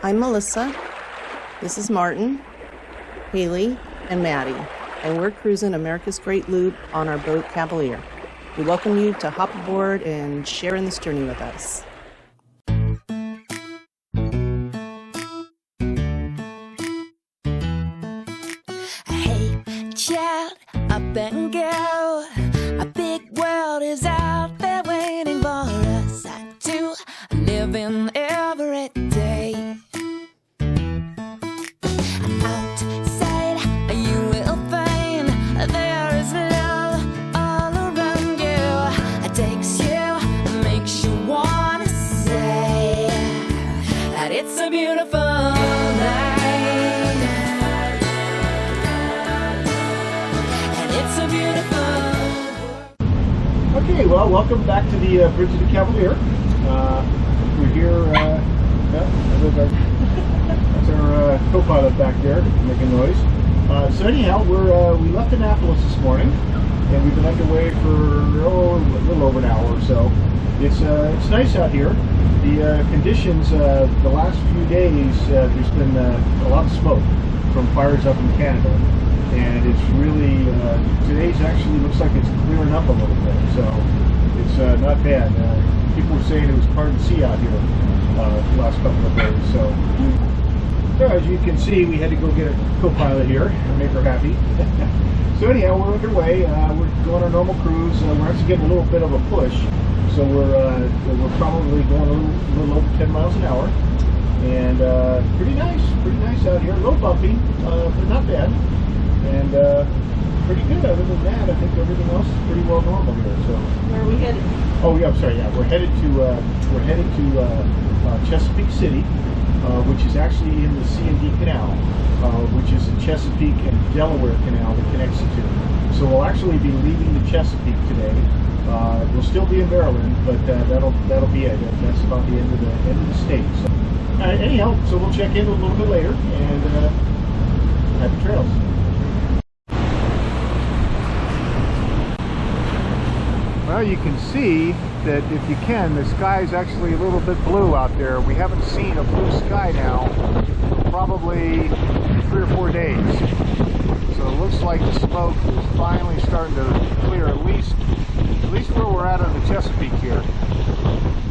I'm Melissa. This is Martin, Haley, and Maddie, and we're cruising America's Great Loop on our boat Cavalier. We welcome you to hop aboard and share in this journey with us. Hey, child, up and go. A big world is out there waiting for us. I do live in every day. Outside, you will find there is love all around you. It takes you, makes you wanna say that it's a beautiful night. And it's a beautiful. Okay, well, welcome back to the Bridge of the Cavalier. We're here, that's our co-pilot back there making noise. So anyhow, we left Annapolis this morning, and we've been underway for a little over an hour or so. It's nice out here. The conditions, the last few days, there's been a lot of smoke from fires up in Canada, and it's really, today's actually looks like it's clearing up a little bit, so it's not bad. People were saying it was hard to see out here the last couple of days, so as you can see, we had to go get a co-pilot here and make her happy. So anyhow, we're underway. We're doing our normal cruise. We're actually getting a little bit of a push, so we're probably going a little over 10 miles an hour, and pretty nice out here. A little bumpy, but not bad, and pretty good. Other than that, I think everything else is pretty well normal here. So Where are we headed? oh yeah, I'm sorry. Yeah, we're headed to Chesapeake City, which is actually in the C D Canal, which is the Chesapeake and Delaware Canal that connects the two. So we'll actually be leaving the Chesapeake today. We'll still be in Maryland, but that'll be it. That's about the end of the state. So, anyhow, so we'll check in a little bit later and happy trails. Well, you can see that if you can, the sky is actually a little bit blue out there. We haven't seen a blue sky now for probably 3 or 4 days. So it looks like the smoke is finally starting to clear, at least where we're at on the Chesapeake here.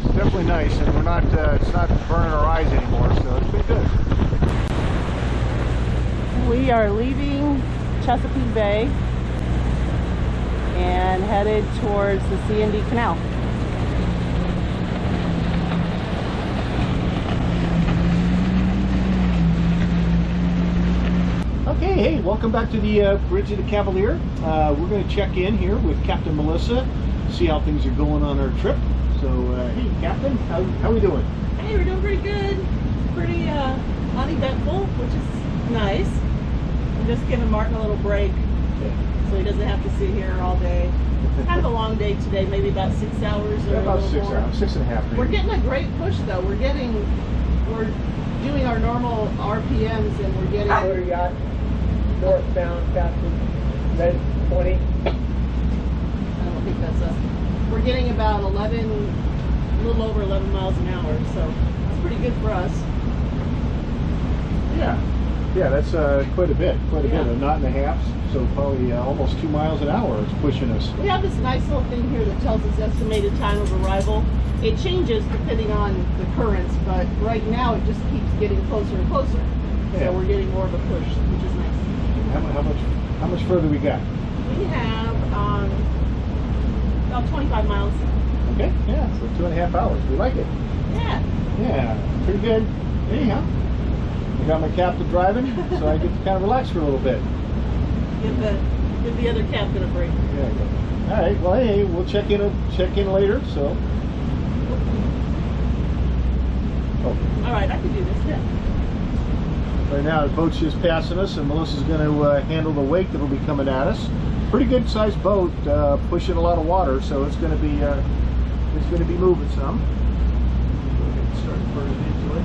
It's definitely nice, and we're not it's not burning our eyes anymore, so it's been good. We are leaving Chesapeake Bay and headed towards the C D Canal. Okay, hey, welcome back to the Bridge of the Cavalier. We're going to check in here with Captain Melissa, see how things are going on our trip. So, hey, Captain, how are we doing? Hey, we're doing pretty good. Pretty uneventful, which is nice. I'm just giving Martin a little break so he doesn't have to sit here all day. Kind of a long day today, maybe about 6 hours or About a little 6 more. hours, 6.5 maybe. We're getting a great push though. We're doing our normal RPMs and we're getting. Motor yacht, northbound, captain, red 20. I don't think that's us. We're getting about a little over 11 miles an hour, so that's pretty good for us. Yeah, that's quite a bit, Yeah. a knot and a half, so probably almost 2 miles an hour it's pushing us. We have this nice little thing here that tells us estimated time of arrival. It changes depending on the currents, but right now it just keeps getting closer and closer. Yeah. So we're getting more of a push, which is nice. How much further we got? We have about 25 miles. Okay, yeah, so 2.5 hours. We like it. Yeah. Yeah, pretty good. Anyhow, I got my captain driving, so I get to kind of relax for a little bit. Give the other captain a break. Yeah. All right. Well, hey, we'll check in later. So. Oh. All right, I can do this. Yeah. Right now, the boat's just passing us, and Melissa's going to handle the wake that'll be coming at us. Pretty good sized boat, pushing a lot of water, so it's going to be moving some. Go ahead and start burning into it.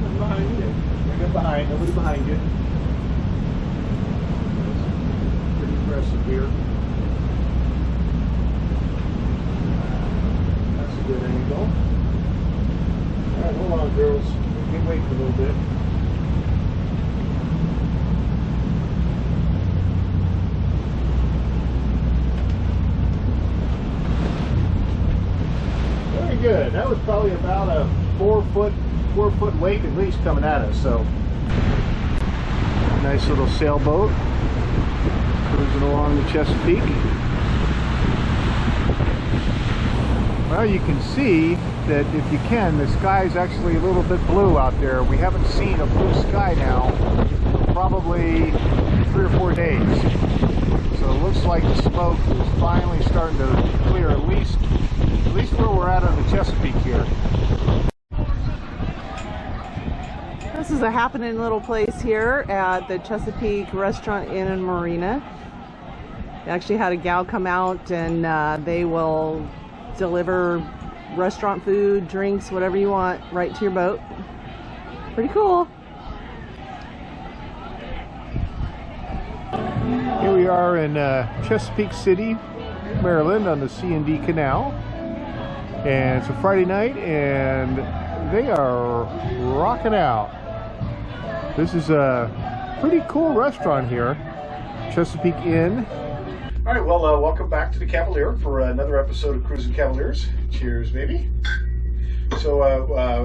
I'm behind you. Bring it behind. Nobody behind you. Pretty aggressive here. That's a good angle. All right, hold on, girls. Give wait for a little bit. Very good. That was probably about a 4-foot wake at least coming at us. So nice little sailboat cruising along the Chesapeake. Well, you can see that if you can, the sky is actually a little bit blue out there. We haven't seen a blue sky now for probably 3 or 4 days. So it looks like the smoke is finally starting to clear, at least where we're at on the Chesapeake here. This is a happening little place here at the Chesapeake Restaurant Inn Marina. They actually had a gal come out and they will deliver restaurant food, drinks, whatever you want, right to your boat. Pretty cool. Here we are in Chesapeake City, Maryland on the C D Canal. And it's a Friday night and they are rocking out. This is a pretty cool restaurant here, Chesapeake Inn. All right, well, welcome back to the Cavalier for another episode of Cruising Cavaliers. Cheers, baby. So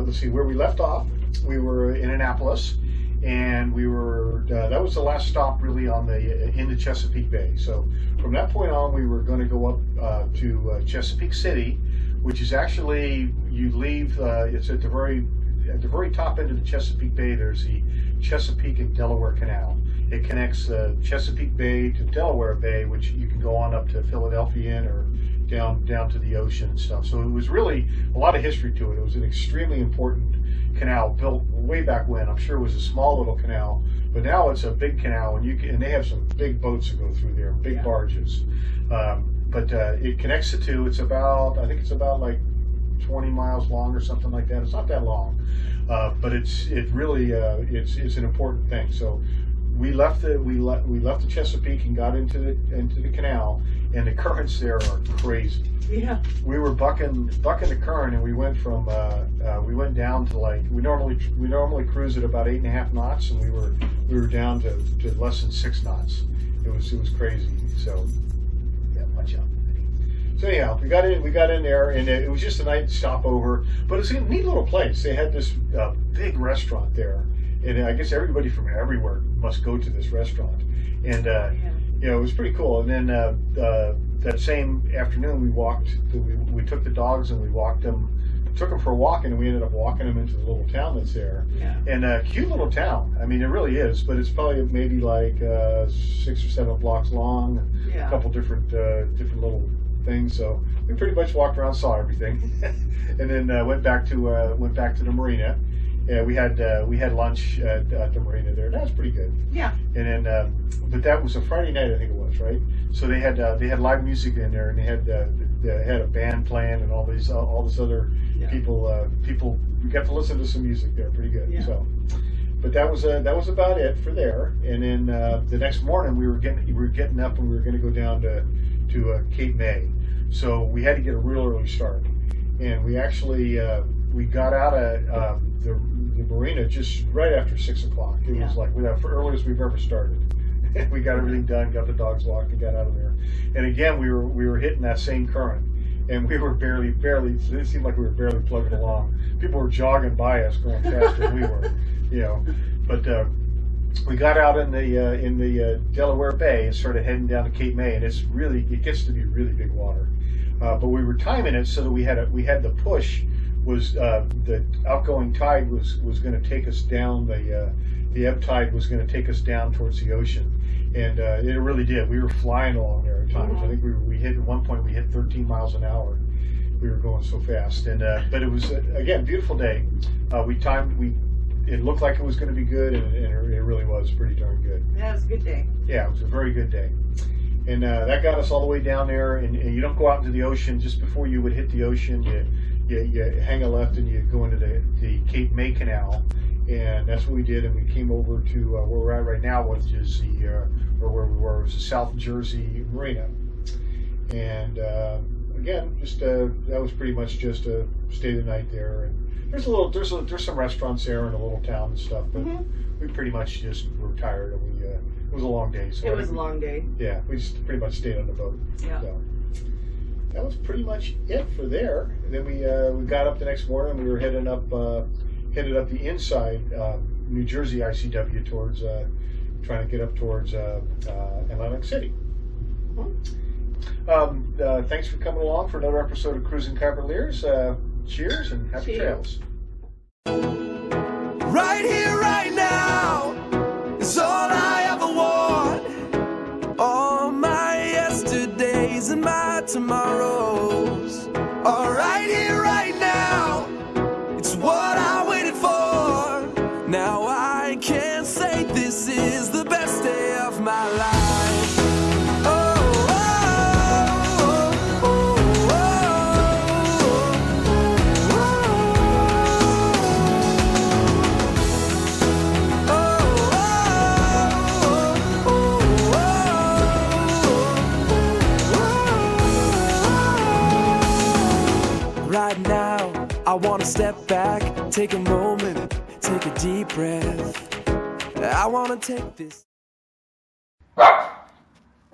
let's see where we left off. We were in Annapolis, and we were that was the last stop really on the in the Chesapeake Bay. So from that point on, we were going to go up to Chesapeake City, which is actually you leave. It's at the very top end of the Chesapeake Bay. There's the Chesapeake and Delaware Canal. It connects Chesapeake Bay to Delaware Bay, which you can go on up to Philadelphia or down to the ocean and stuff. So it was really a lot of history to it. It was an extremely important canal built way back when. I'm sure it was a small little canal, but now it's a big canal, and they have some big boats that go through there, big barges. But it connects the two. It's about, I think it's about like 20 miles long or something like that. It's not that long, but it's an important thing. So we left the Chesapeake and got into the canal, and the currents there are crazy. Yeah. We were bucking the current, and we went down to like we normally cruise at about 8.5 knots, and we were down to less than 6 knots. It was crazy. So yeah, watch out. So anyhow, we got in there, and it was just a night stopover, but it's a neat little place. They had this big restaurant there, and I guess everybody from everywhere must go to this restaurant, and it was pretty cool. And then that same afternoon, we took the dogs and we took them for a walk, and we ended up walking them into the little town that's there. Yeah. And a cute little town. I mean, it really is, but it's probably maybe like 6 or 7 blocks long. Yeah. A couple different little things. So we pretty much walked around, saw everything, and then went back to the marina. Yeah, we had lunch at the marina there. That was pretty good. Yeah. And then, but that was a Friday night, I think it was, right? So they had live music in there, and they had a band playing, and all this other people. We got to listen to some music there, pretty good. Yeah. So, but that was about it for there. And then the next morning we were getting up, and we were going to go down to Cape May. So we had to get a real early start, and we actually we got out of the marina just right after 6 o'clock. It was like the earliest we've ever started. We got everything done, got the dogs walked, and got out of there. And again, we were hitting that same current, and we were barely. It seemed like we were barely plugging along. People were jogging by us, going faster than we were, But we got out in the Delaware Bay and started heading down to Cape May, and it gets to be really big water. But we were timing it so that we had the push. Was the outgoing tide was going to take us down, the ebb tide was going to take us down towards the ocean, and it really did. We were flying along there at times. I think we hit at one point 13 miles an hour. We were going so fast, and but it was again beautiful day. It looked like it was going to be good, and it really was pretty darn good. Yeah, it was a good day. Yeah, it was a very good day. And that got us all the way down there, and you don't go out into the ocean. Just before you would hit the ocean, you hang a left and you go into the Cape May Canal, and that's what we did. And we came over to where we're at right now, which is where we were. It was the South Jersey Marina, and again, just that was pretty much just a stay the night there. And there's some restaurants there in a little town and stuff, but we pretty much just were tired, and it was a long day. So It was a long day. Yeah, we just pretty much stayed on the boat. Yeah. So that was pretty much it for there. And then we got up the next morning. We were headed up the inside New Jersey ICW towards trying to get up towards Atlantic City. Thanks for coming along for another episode of Cruising Cavaliers. Cheers and happy Cheers. trails. Right here, right now is all I ever want. All my yesterdays and my tomorrows are right here, right now. It's what I waited for. Now I can say this is the best day of my life. Right now, I wanna step back, take a moment, take a deep breath. I wanna take this